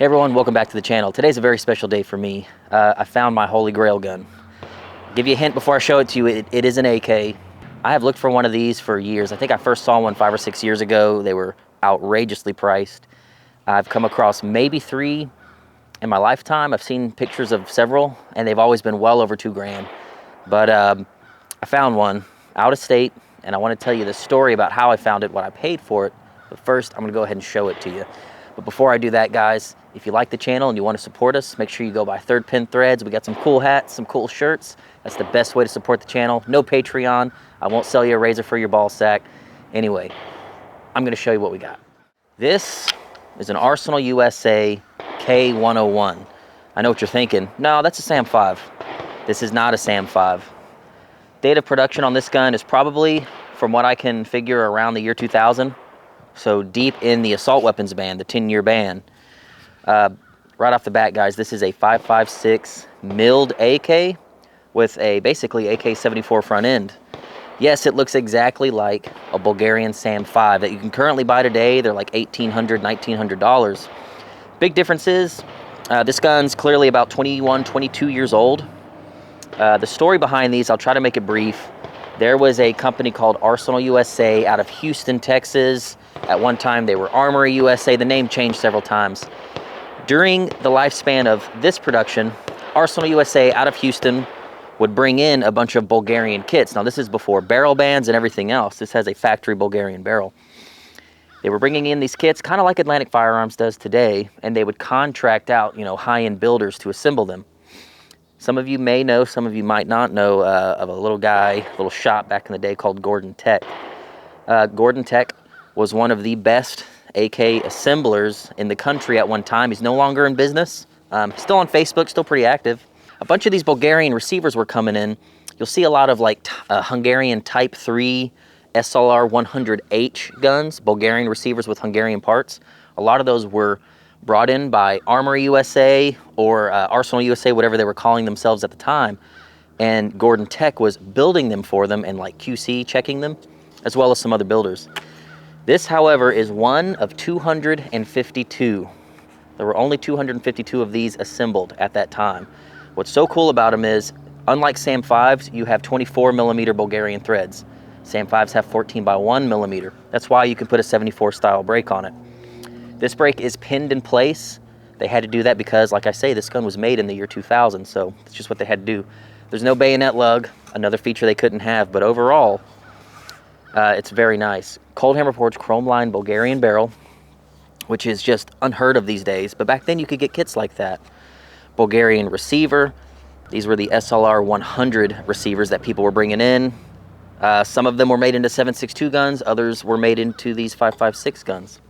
Hey everyone, welcome back to the channel. Today's a very special day for me. I found my holy grail gun. I'll give you a hint before I show it to you, it is an AK. I have looked for one of these for years. I think I first saw one 5 or 6 years ago. They were outrageously priced. I've come across maybe 3 in my lifetime. I've seen pictures of several and they've always been well over 2 grand. But I found one out of state and I want to tell you the story about how I found it, what I paid for it. But first, I'm gonna go ahead and show it to you. But before I do that, guys, if you like the channel and you want to support us, make sure you go buy Third Pin Threads. We got some cool hats, some cool shirts. That's the best way to support the channel. No Patreon. I won't sell you a razor for your ball sack. Anyway, I'm going to show you what we got. This is an Arsenal USA K101. I know what you're thinking. No, that's a SAM 5. This is not a SAM 5. Date of production on this gun is probably, from what I can figure, around the year 2000. So deep in the assault weapons ban, the 10-year ban. Right off the bat, guys, this is a 5.56 milled AK with a basically AK-74 front end. Yes, it looks exactly like a Bulgarian SAM 5 that you can currently buy today. They're like $1,800, $1,900. Big difference is this gun's clearly about 21, 22 years old. The story behind these, I'll try to make it brief. There was a company called Arsenal USA out of Houston, Texas. At one time, they were Armory USA. The name changed several times. During the lifespan of this production, Arsenal USA out of Houston would bring in a bunch of Bulgarian kits. Now, this is before barrel bans and everything else. This has a factory Bulgarian barrel. They were bringing in these kits, kind of like Atlantic Firearms does today, and they would contract out, high-end builders to assemble them. Some of you may know, some of you might not know of a little guy, a little shop back in the day called Gordon Tech. Gordon Tech was one of the best AK assemblers in the country at one time. He's no longer in business. Still on Facebook, still pretty active. A bunch of these Bulgarian receivers were coming in. You'll see a lot of like Hungarian Type 3 SLR 100H guns, Bulgarian receivers with Hungarian parts. A lot of those were brought in by Armory USA or Arsenal USA, whatever they were calling themselves at the time. And Gordon Tech was building them for them and like QC checking them, as well as some other builders. This, however, is one of 252. There were only 252 of these assembled at that time. What's so cool about them is, unlike SAM 5s, you have 24mm Bulgarian threads. SAM 5s have 14x1mm. That's why you can put a 74 style brake on it. This brake is pinned in place. They had to do that because, like I say, this gun was made in the year 2000, so it's just what they had to do. There's no bayonet lug, another feature they couldn't have, but overall, it's very nice. Cold Hammer Forged chrome lined Bulgarian barrel, which is just unheard of these days, but back then you could get kits like that. Bulgarian receiver. These were the SLR 100 receivers that people were bringing in. Some of them were made into 7.62 guns, others were made into these 5.56 guns.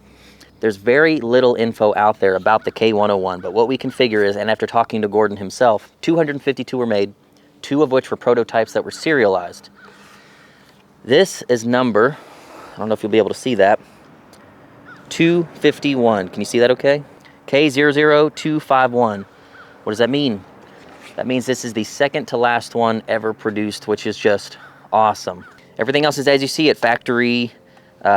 There's very little info out there about the K101, but what we can figure is, and after talking to Gordon himself, 252 were made, 2 of which were prototypes that were serialized. This is number, I don't know if you'll be able to see that, 251. Can you see that okay? K00251. What does that mean? That means this is the second to last one ever produced, which is just awesome. Everything else is as you see it, factory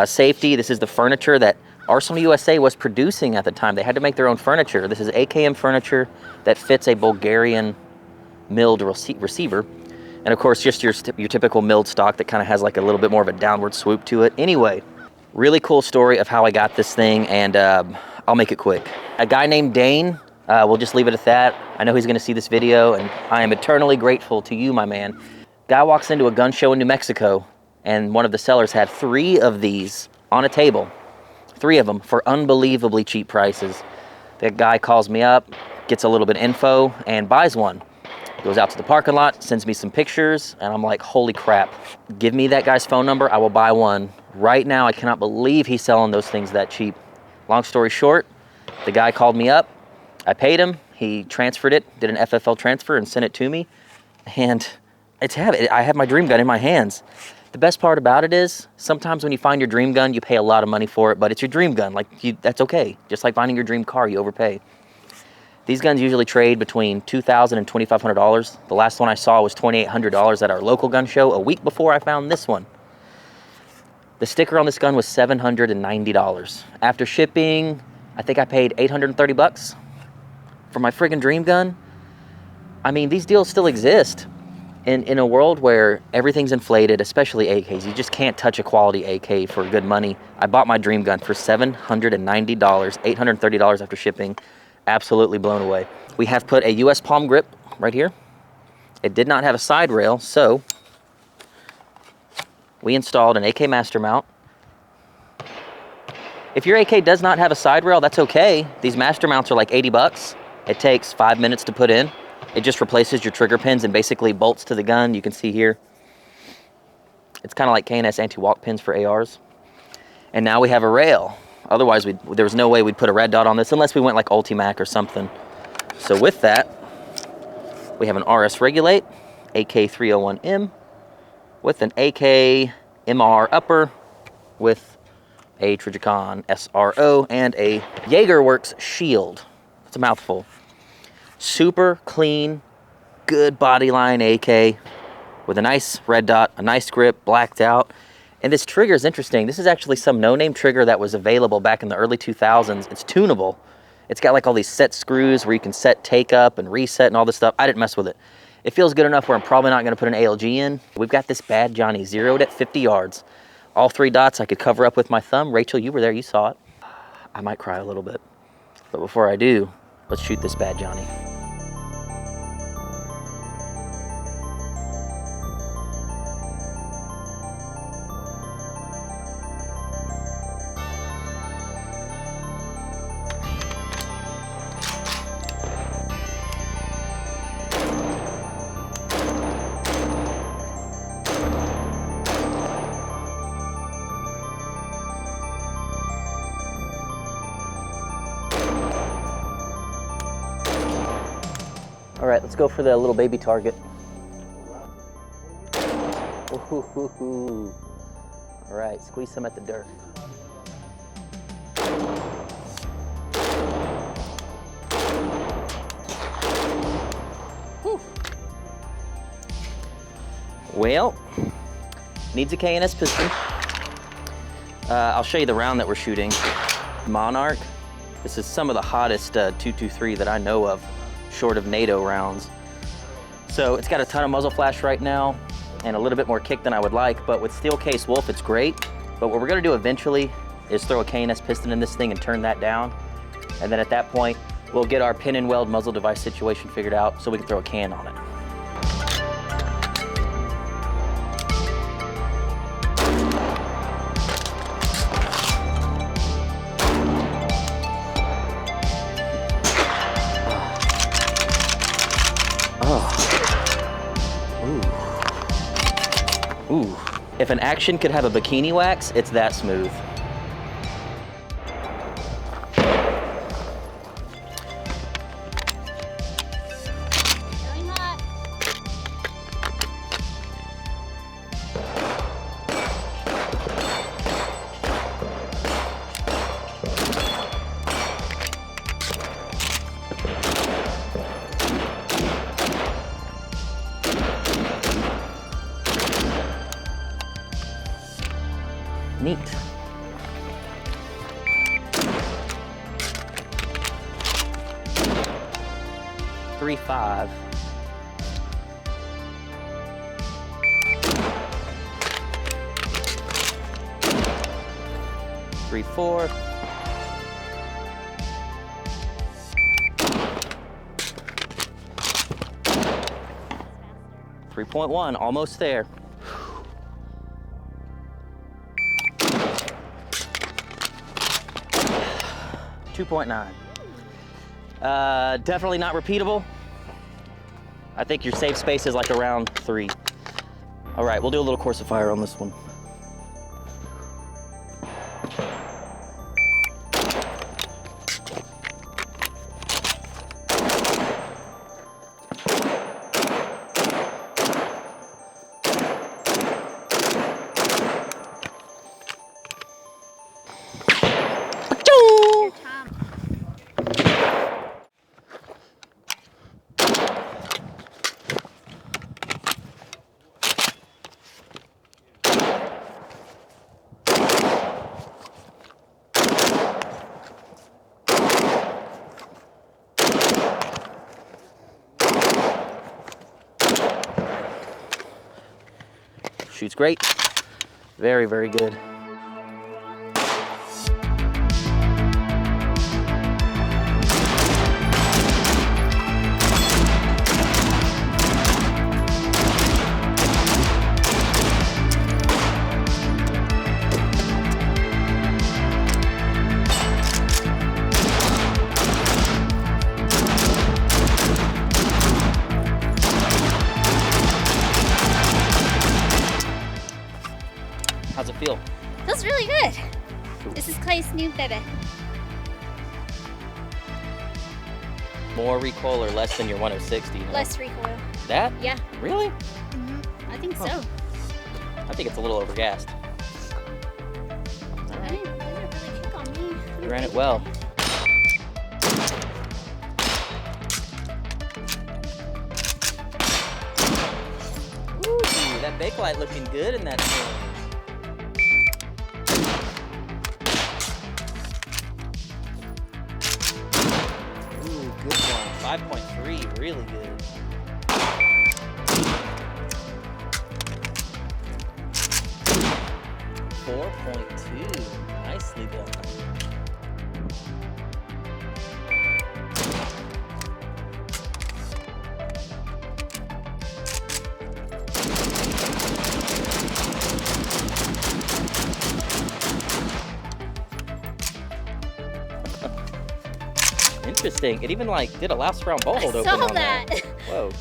safety. This is the furniture that Arsenal USA was producing at the time. They had to make their own furniture. This is AKM furniture that fits a Bulgarian milled receiver. And of course, just your typical milled stock that kind of has like a little bit more of a downward swoop to it. Anyway, really cool story of how I got this thing, and I'll make it quick. A guy named Dane, we'll just leave it at that. I know he's gonna see this video, and I am eternally grateful to you, my man. Guy walks into a gun show in New Mexico, and one of the sellers had 3 of these on a table. 3 of them for unbelievably cheap prices. That guy calls me up, gets a little bit of info, and buys one. Goes out to the parking lot, sends me some pictures, and I'm like, holy crap. Give me that guy's phone number, I will buy one. Right now, I cannot believe he's selling those things that cheap. Long story short, the guy called me up, I paid him, he transferred it, did an FFL transfer and sent it to me, and I have my dream gun in my hands. The best part about it is, sometimes when you find your dream gun, you pay a lot of money for it, but it's your dream gun, that's okay. Just like finding your dream car, you overpay. These guns usually trade between $2,000 and $2,500. The last one I saw was $2,800 at our local gun show a week before I found this one. The sticker on this gun was $790. After shipping, I think I paid 830 bucks for my friggin' dream gun. I mean, these deals still exist. In a world where everything's inflated, especially AKs, you just can't touch a quality AK for good money. I bought my dream gun for $790, $830 after shipping. Absolutely blown away. We have put a US palm grip right here. It did not have a side rail, so we installed an AK master mount. If your AK does not have a side rail, that's okay. These master mounts are like 80 bucks. It takes 5 minutes to put in. It just replaces your trigger pins and basically bolts to the gun. You can see here. It's kind of like K&S anti-walk pins for ARs. And now we have a rail. Otherwise, there was no way we'd put a red dot on this unless we went like Ultimac or something. So with that, we have an RS Regulate, AK301M, with an AK MR upper, with a Trijicon SRO, and a JagerWorks shield. It's a mouthful. Super clean, good body line AK with a nice red dot, a nice grip, blacked out. And this trigger is interesting. This is actually some no-name trigger that was available back in the early 2000s. It's tunable. It's got like all these set screws where you can set take up and reset and all this stuff. I didn't mess with it. It feels good enough where I'm probably not gonna put an ALG in. We've got this bad Johnny zeroed at 50 yards. All 3 dots I could cover up with my thumb. Rachel, you were there, you saw it. I might cry a little bit. But before I do, let's shoot this bad Johnny. All right, let's go for the little baby target. Ooh. All right, squeeze some at the dirt. Whew. Well, needs a K&S piston. I'll show you the round that we're shooting. Monarch. This is some of the hottest 223 that I know of, short of NATO rounds. So it's got a ton of muzzle flash right now and a little bit more kick than I would like, but with steel case Wolf, it's great. But what we're gonna do eventually is throw a K&S piston in this thing and turn that down. And then at that point, we'll get our pin and weld muzzle device situation figured out so we can throw a can on it. Ooh. If an action could have a bikini wax, it's that smooth. Going hot. Neat. Three, 5. Three, 4. .1, almost there. 2.9. Definitely not repeatable. I think your safe space is like around 3. All right, we'll do a little course of fire on this one. Shoots great. Very, very good. How's it feel? Feels really good. This is Clay's new baby. More recoil or less than your 106, you know? Less recoil. That? Yeah. Really? I think so. I think it's a little overgassed. All right. Didn't really kick on me. You ran it well. Ooh, that Bakelite looking good in that thing. Ooh, good one. 5.3, really good. .2, nicely done. Interesting. It even like did a last round bolt open saw on that. that. Whoa.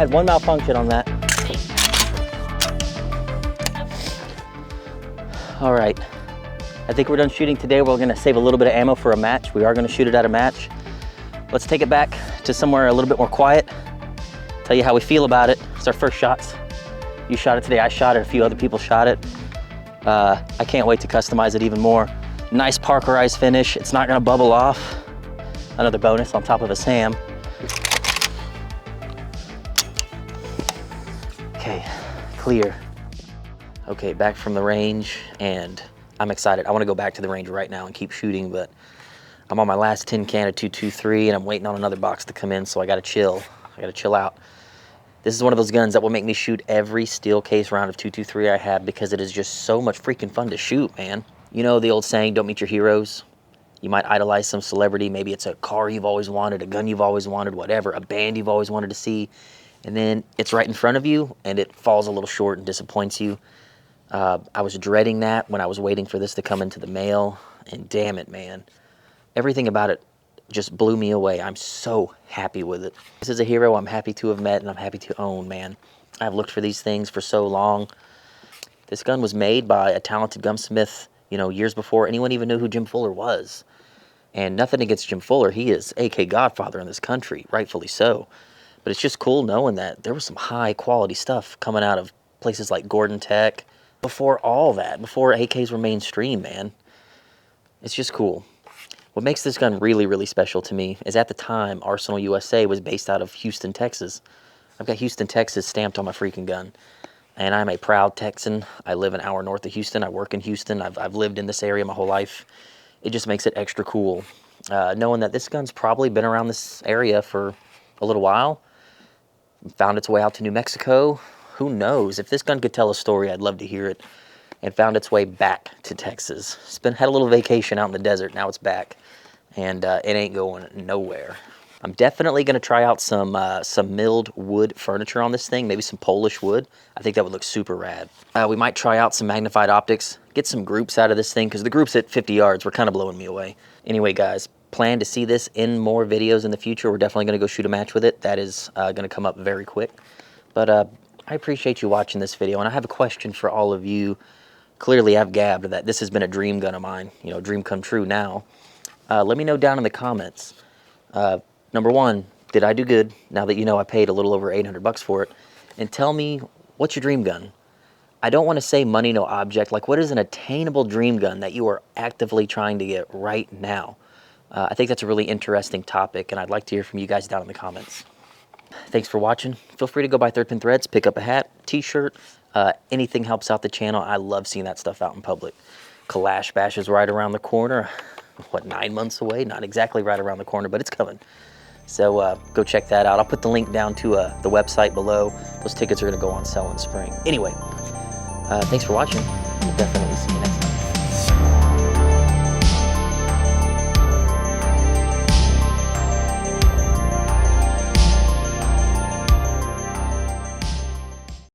Had one malfunction on that. All right, I think we're done shooting today. We're gonna save a little bit of ammo for a match. We are gonna shoot it at a match. Let's take it back to somewhere a little bit more quiet. Tell you how we feel about it. It's our first shots. You shot it today, I shot it, a few other people shot it. I can't wait to customize it even more. Nice Parkerized finish. It's not gonna bubble off. Another bonus on top of a SAM. Okay, clear. Okay, back from the range, and I'm excited. I want to go back to the range right now and keep shooting, but I'm on my last tin can of 223, and I'm waiting on another box to come in, so I gotta chill. I gotta chill out. This is one of those guns that will make me shoot every steel case round of 223 I have because it is just so much freaking fun to shoot, man. You know the old saying, don't meet your heroes? You might idolize some celebrity. Maybe it's a car you've always wanted, a gun you've always wanted, whatever, a band you've always wanted to see. And then it's right in front of you and it falls a little short and disappoints you. I was dreading that when I was waiting for this to come into the mail, and damn it, man. Everything about it just blew me away. I'm so happy with it. This is a hero I'm happy to have met and I'm happy to own, man. I've looked for these things for so long. This gun was made by a talented gunsmith, you know, years before anyone even knew who Jim Fuller was. And nothing against Jim Fuller. He is AK Godfather in this country, rightfully so. But it's just cool knowing that there was some high quality stuff coming out of places like Gordon Tech before all that, before AKs were mainstream, man. It's just cool. What makes this gun really, really special to me is at the time, Arsenal USA was based out of Houston, Texas. I've got Houston, Texas stamped on my freaking gun. And I'm a proud Texan. I live an hour north of Houston. I work in Houston. I've lived in this area my whole life. It just makes it extra cool. Knowing that this gun's probably been around this area for a little while. Found its way out to New Mexico. Who knows? If this gun could tell a story, I'd love to hear it. and found its way back to Texas. Had a little vacation out in the desert, now it's back, and it ain't going nowhere. I'm definitely going to try out some milled wood furniture on this thing, maybe some Polish wood. I think that would look super rad. We might try out some magnified optics, get some groups out of this thing, because the groups at 50 yards were kind of blowing me away. Anyway, guys, plan to see this in more videos in the future. We're definitely going to go shoot a match with it. That is going to come up very quick. But I appreciate you watching this video, and I have a question for all of you. Clearly, I've gabbed that this has been a dream gun of mine, you know, dream come true now. Let me know down in the comments. Number one, did I do good now that you know I paid a little over 800 bucks for it? And tell me, what's your dream gun? I don't want to say money, no object. Like, what is an attainable dream gun that you are actively trying to get right now? I think that's a really interesting topic, and I'd like to hear from you guys down in the comments. Thanks for watching. Feel free to go by Third Pin Threads, pick up a hat, t-shirt. Anything helps out the channel. I love seeing that stuff out in public. Kalash Bash is right around the corner. What, 9 months away? Not exactly right around the corner, but it's coming. So go check that out. I'll put the link down to the website below. Those tickets are going to go on sale in spring. Anyway, thanks for watching. We'll definitely see you next time.